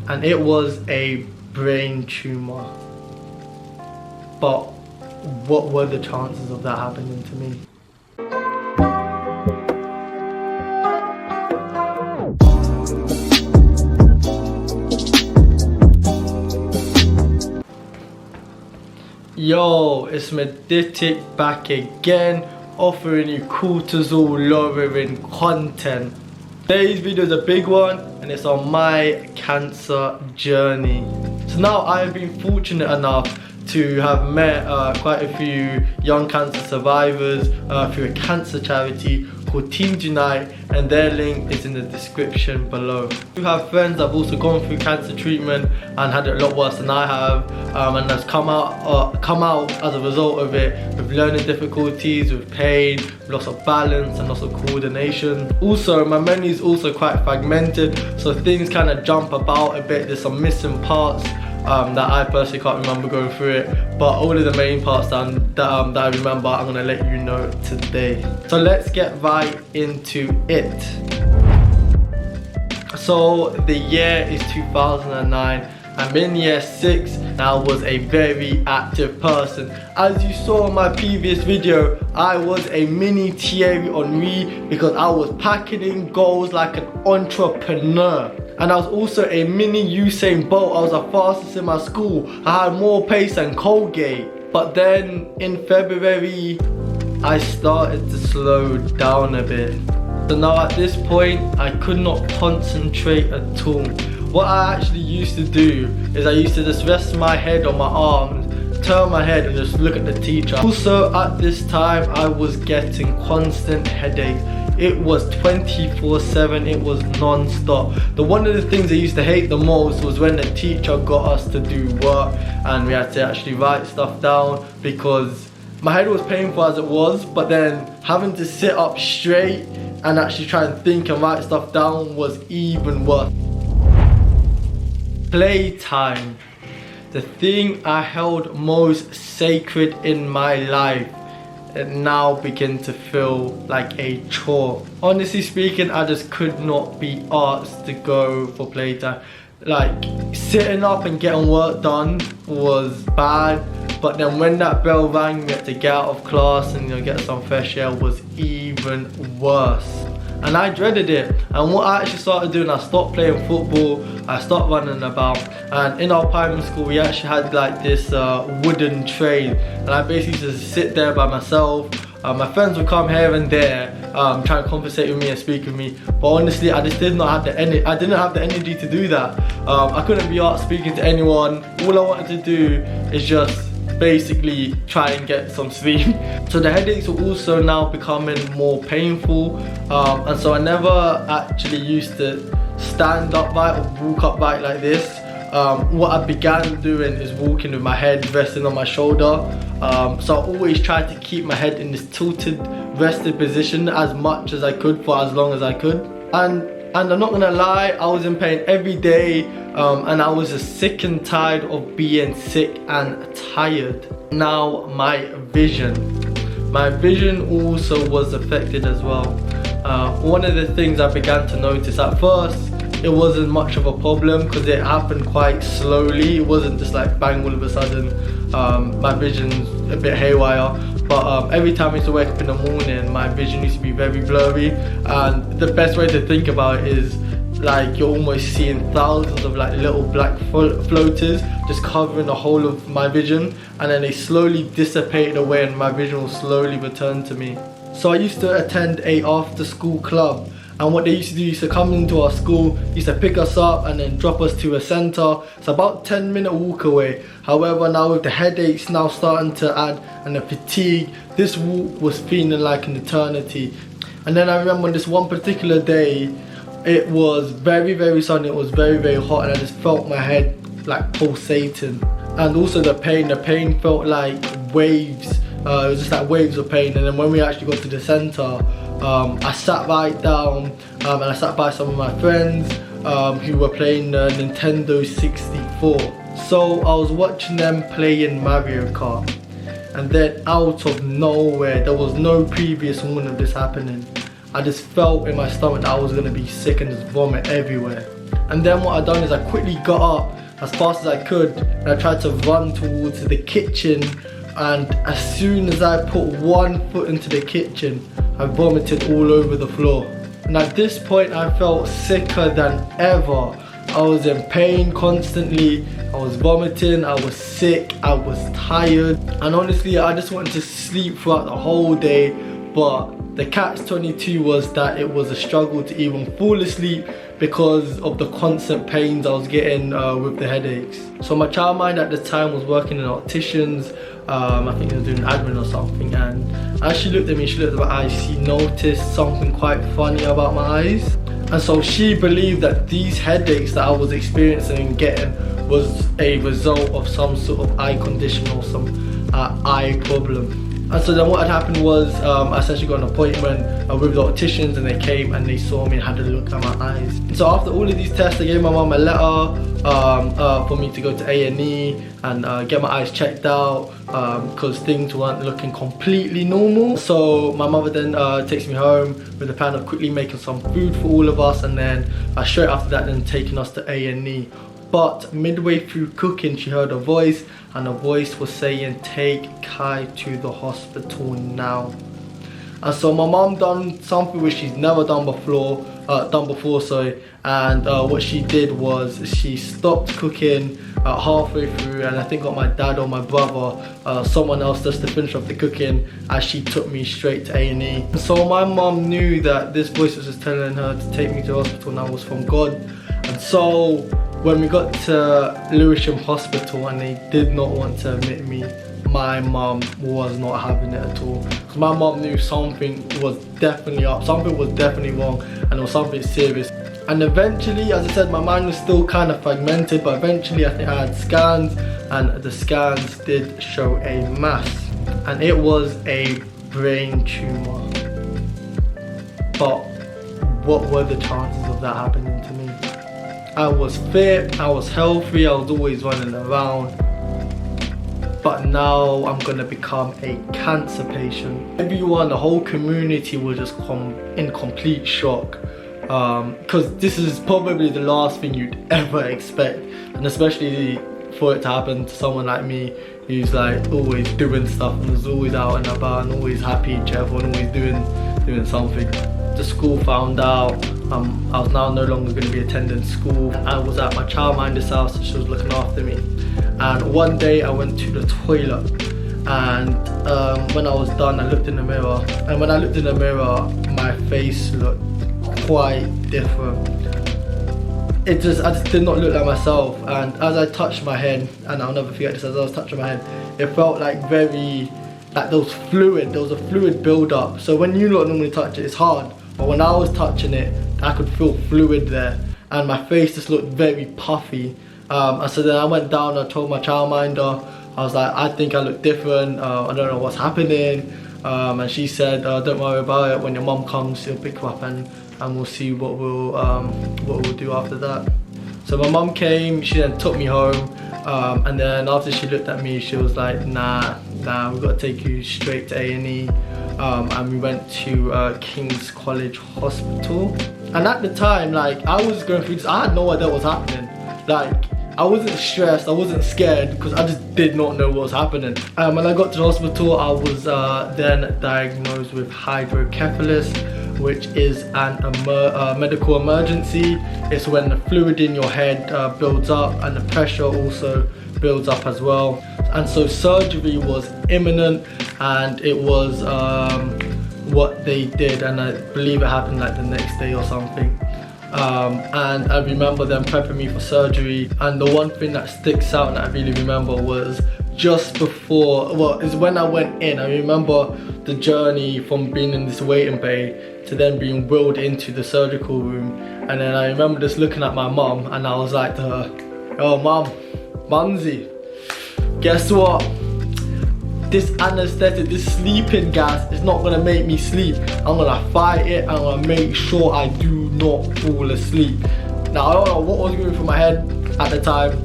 and it was a brain tumor. But what were the chances of that happening to me? Yo, it's Medittic back again, offering you cortisol lowering content. Today's video is a big one, and it's on my cancer journey. So now I have been fortunate enough to have met quite a few young cancer survivors through a cancer charity called Team Unite, and their link is in the description below. I have friends that have also gone through cancer treatment and had it a lot worse than I have, and has come out as a result of it with learning difficulties, with pain, loss of balance and loss of coordination. Also, my memory is also quite fragmented, so things kind of jump about a bit. There's some missing parts that I personally can't remember going through it, but all of the main parts that I remember, I'm gonna let you know today. So let's get right into it. So the year is 2009. I'm in year 6 and I was a very active person. As you saw in my previous video, I was a mini Thierry Henry because I was packing in goals like an entrepreneur. And I was also a mini Usain Bolt. I was the fastest in my school. I had more pace than Colgate. But then in February, I started to slow down a bit. So now at this point, I could not concentrate at all. What I actually used to do is I used to just rest my head on my arms, turn my head and just look at the teacher. Also at this time, I was getting constant headaches. It was 24/7, it was non-stop. One of the things I used to hate the most was when the teacher got us to do work and we had to actually write stuff down, because my head was painful as it was, but then having to sit up straight and actually try and think and write stuff down was even worse. Playtime, the thing I held most sacred in my life, it now began to feel like a chore. Honestly speaking, I just could not be asked to go for playtime. Like, sitting up and getting work done was bad, but then when that bell rang, we had to get out of class and get some fresh air was even worse. And I dreaded it. And what I actually started doing, I stopped playing football, I stopped running about. And in our primary school, we actually had like this wooden tray, and I basically just sit there by myself. My friends would come here and there, try and conversate with me and speak with me. But honestly, I just did not have the energy. I didn't have the energy to do that. I couldn't be out speaking to anyone. All I wanted to do is just basically try and get some sleep. So the headaches were also now becoming more painful, and so I never actually used to stand upright or walk upright like this. What I began doing is walking with my head resting on my shoulder. So I always tried to keep my head in this tilted, rested position as much as I could for as long as I could. And I'm not gonna lie, I was in pain every day, and I was just sick and tired of being sick and tired. Now my vision also was affected as well. One of the things I began to notice at first, it wasn't much of a problem because it happened quite slowly. It wasn't just like bang all of a sudden. My vision's a bit haywire, but every time I used to wake up in the morning, my vision used to be very blurry. And the best way to think about it is like you're almost seeing thousands of like little black floaters just covering the whole of my vision, and then they slowly dissipated away and my vision will slowly return to me. So I used to attend a after school club, and what they used to do is to come into our school, used to pick us up and then drop us to a centre. It's about 10-minute walk away. However, now with the headaches now starting to add and the fatigue, this walk was feeling like an eternity. And then I remember on this one particular day, it was very, very sunny, it was very, very hot, and I just felt my head like pulsating. And also the pain felt like waves. It was just like waves of pain. And then when we actually got to the centre, I sat right down, and I sat by some of my friends who were playing Nintendo 64. So I was watching them playing Mario Kart, and then out of nowhere, there was no previous warning of this happening, I just felt in my stomach that I was going to be sick and just vomit everywhere. And then what I done is I quickly got up as fast as I could and I tried to run towards the kitchen, and as soon as I put one foot into the kitchen, I vomited all over the floor. And at this point I felt sicker than ever. I was in pain constantly, I was vomiting, I was sick, I was tired, and honestly I just wanted to sleep throughout the whole day. But the catch-22 was that it was a struggle to even fall asleep because of the constant pains I was getting with the headaches. So my childminder at the time was working in opticians. I think he was doing admin or something, and as she looked at me, she looked at my eyes, she noticed something quite funny about my eyes. And so she believed that these headaches that I was experiencing and getting was a result of some sort of eye condition or some eye problem. And so then what had happened was I essentially got an appointment with the opticians, and they came and they saw me and had a look at my eyes. And so after all of these tests, I gave my mum a letter for me to go to A&E and get my eyes checked out because things weren't looking completely normal. So my mother then takes me home with the plan of quickly making some food for all of us, and then straight after that then taking us to A&E. But midway through cooking, she heard a voice, and the voice was saying, "Take Kai to the hospital now." And so my mom done something which she's never done before, and what she did was she stopped cooking halfway through, and I think got my dad or my brother, someone else, just to finish off the cooking, as she took me straight to A&E. So my mom knew that this voice was just telling her to take me to the hospital now was from God. And so when we got to Lewisham Hospital and they did not want to admit me, my mum was not having it at all. Because my mum knew something was definitely up, something was definitely wrong, and it was something serious. And eventually, as I said, my mind was still kind of fragmented, but eventually I think I had scans, and the scans did show a mass, and it was a brain tumour. But what were the chances of that happening to me? I was fit, I was healthy, I was always running around. But now I'm gonna become a cancer patient. Everyone, the whole community was just in complete shock. Because this is probably the last thing you'd ever expect. And especially for it to happen to someone like me, who's like always doing stuff and was always out and about and always happy, cheerful, and always doing something. The school found out. I was now no longer going to be attending school. I was at my childminder's house, and she was looking after me. And one day I went to the toilet, and when I was done, I looked in the mirror. And when I looked in the mirror, my face looked quite different. I just did not look like myself. And as I touched my head, and I'll never forget this, as I was touching my head, it felt like there was a fluid build up. So when you not normally touch it, it's hard. But when I was touching it, I could feel fluid there, and my face just looked very puffy. And so then I went down and I told my childminder, I was like, I think I look different, I don't know what's happening. And she said, don't worry about it, when your mum comes, she'll pick you up and we'll see what we'll do after that. So my mum came, she then took me home, and then after she looked at me, she was like, nah, we've got to take you straight to A&E. And we went to King's College Hospital. And at the time, like, I was going through this, I had no idea what was happening. Like, I wasn't stressed, I wasn't scared, because I just did not know what was happening. When I got to the hospital, I was then diagnosed with hydrocephalus, which is a medical emergency. It's when the fluid in your head builds up, and the pressure also builds up as well. And so surgery was imminent, and it was what they did, and I believe it happened like the next day or something. And I remember them prepping me for surgery, and the one thing that sticks out and I really remember was just before, is when I went in. I remember the journey from being in this waiting bay to then being wheeled into the surgical room. And then I remember just looking at my mum, and I was like to her, "Oh mumsy, guess what? This anesthetic, this sleeping gas is not gonna make me sleep. I'm gonna fight it. I'm gonna make sure I do not fall asleep." Now I don't know what was going through my head at the time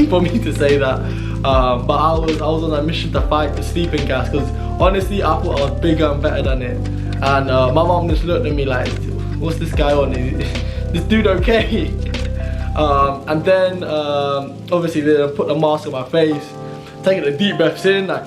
for me to say that, but I was on a mission to fight the sleeping gas, because honestly I thought I was bigger and better than it. And my mom just looked at me like, "What's this guy on? Is this dude okay?" And then obviously they put the mask on my face, taking the deep breaths in, like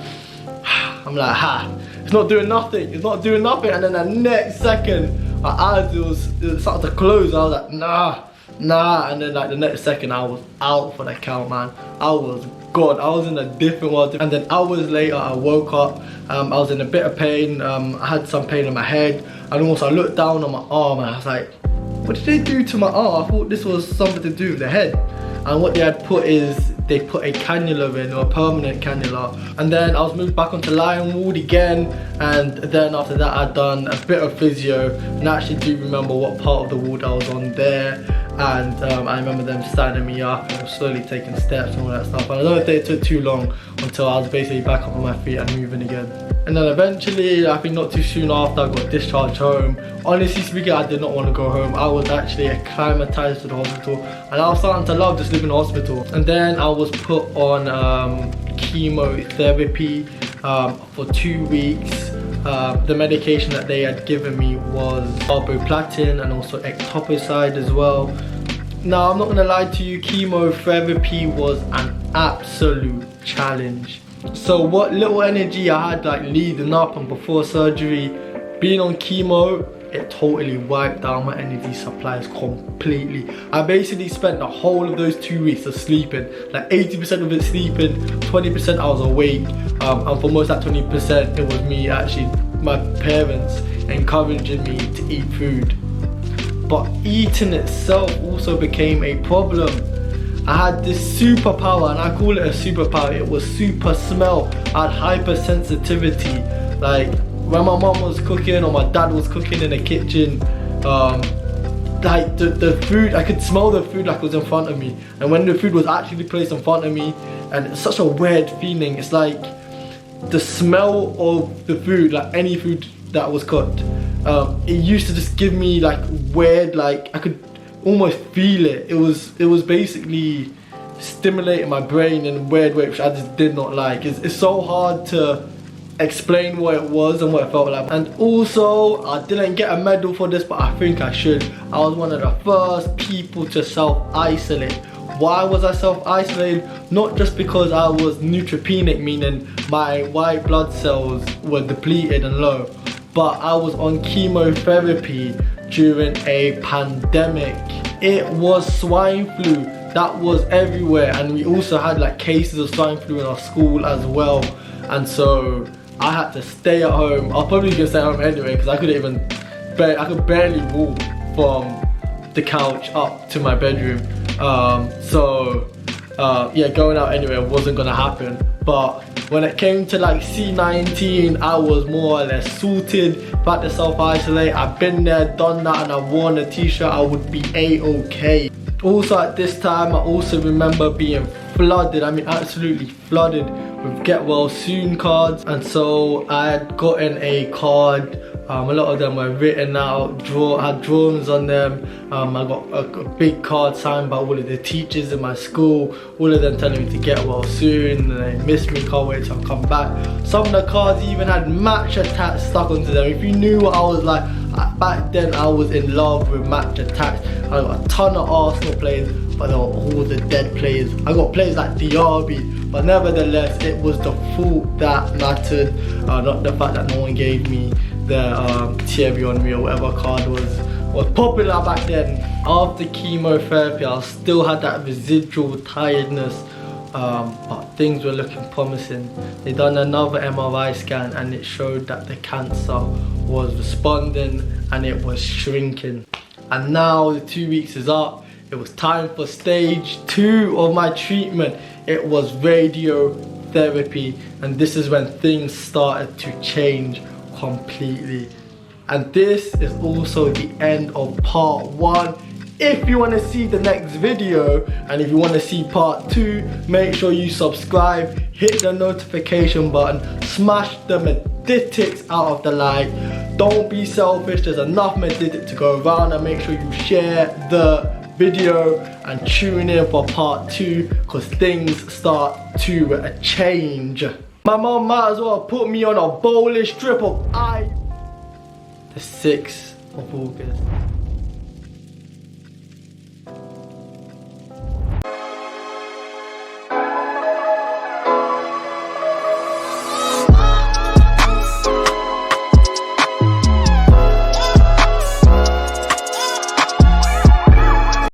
I'm like, it's not doing nothing, it's not doing nothing. And then the next second my eyes it started to close. I was like, nah. And then like the next second I was out for the count, man. I was gone. I was in a different world. And then hours later I woke up. I was in a bit of pain. I had some pain in my head, and also I looked down on my arm and I was like, what did they do to my arm? I thought this was something to do with the head. And what they had put is, they put a cannula in, or a permanent cannula. And then I was moved back onto lion ward again, and then after that I'd done a bit of physio, and I actually do remember what part of the ward I was on there. And I remember them standing me up and slowly taking steps and all that stuff. And I don't think it took too long until I was basically back up on my feet and moving again. And then eventually, I think not too soon after, I got discharged home. Honestly speaking, I did not want to go home. I was actually acclimatized to the hospital, and I was starting to love just living in the hospital. And then I was put on chemotherapy for 2 weeks. The medication that they had given me was carboplatin and also ectoposide as well. Now, I'm not gonna lie to you, chemotherapy was an absolute challenge. So what little energy I had like leading up and before surgery, being on chemo, it totally wiped down my energy supplies completely. I basically spent the whole of those 2 weeks of sleeping, like 80% of it sleeping, 20% I was awake, and for most of that 20% it was me actually, my parents encouraging me to eat food. But eating itself also became a problem. I had this superpower, and I call it a superpower. It was super smell. I had hypersensitivity. Like when my mom was cooking or my dad was cooking in the kitchen, like the food, I could smell the food like it was in front of me. And when the food was actually placed in front of me, and it's such a weird feeling. It's like the smell of the food, like any food that was cooked, it used to just give me like weird, like I could almost feel it. It was basically stimulating my brain in a weird way, which I just did not like. It's so hard to explain what it was and what it felt like. And also, I didn't get a medal for this, but I think I should. I was one of the first people to self-isolate. Why was I self-isolated? Not just because I was neutropenic, meaning my white blood cells were depleted and low, but I was on chemotherapy during a pandemic. It was swine flu that was everywhere, and we also had like cases of swine flu in our school as well. And so I had to stay at home. I was probably gonna stay at home anyway because I could barely walk from the couch up to my bedroom. Yeah, going out anyway wasn't gonna happen. But when it came to like C19, I was more or less sorted. Back to self-isolate, I've been there, done that, and I worn a t-shirt, I would be a-okay. Also at this time, I also remember being flooded, I mean absolutely flooded with get well soon cards. And so I had gotten a card, a lot of them were written out, had drawings on them. I got a big card signed by all of the teachers in my school, all of them telling me to get well soon, and they miss me, can't wait till I come back. Some of the cards even had match attacks stuck onto them. If you knew what I was like, back then I was in love with match attacks. I got a ton of Arsenal players, but they were all the dead players. I got players like Diaby, but nevertheless it was the thought that mattered, not the fact that no one gave me the Thierry Henry or whatever card was popular back then. After chemotherapy, I still had that residual tiredness, but things were looking promising. They done another MRI scan and it showed that the cancer was responding and it was shrinking. And now the 2 weeks is up. It was time for stage 2 of my treatment. It was radiotherapy, and this is when things started to change completely. And this is also the end of part 1. If you want to see the next video, and if you want to see part 2, make sure you subscribe, hit the notification button, smash the meditics out of the like. Don't be selfish, there's enough meditic to go around, and make sure you share the video and tune in for part 2 because things start to change. My mom might as well put me on a bowlish strip of the 6th of August.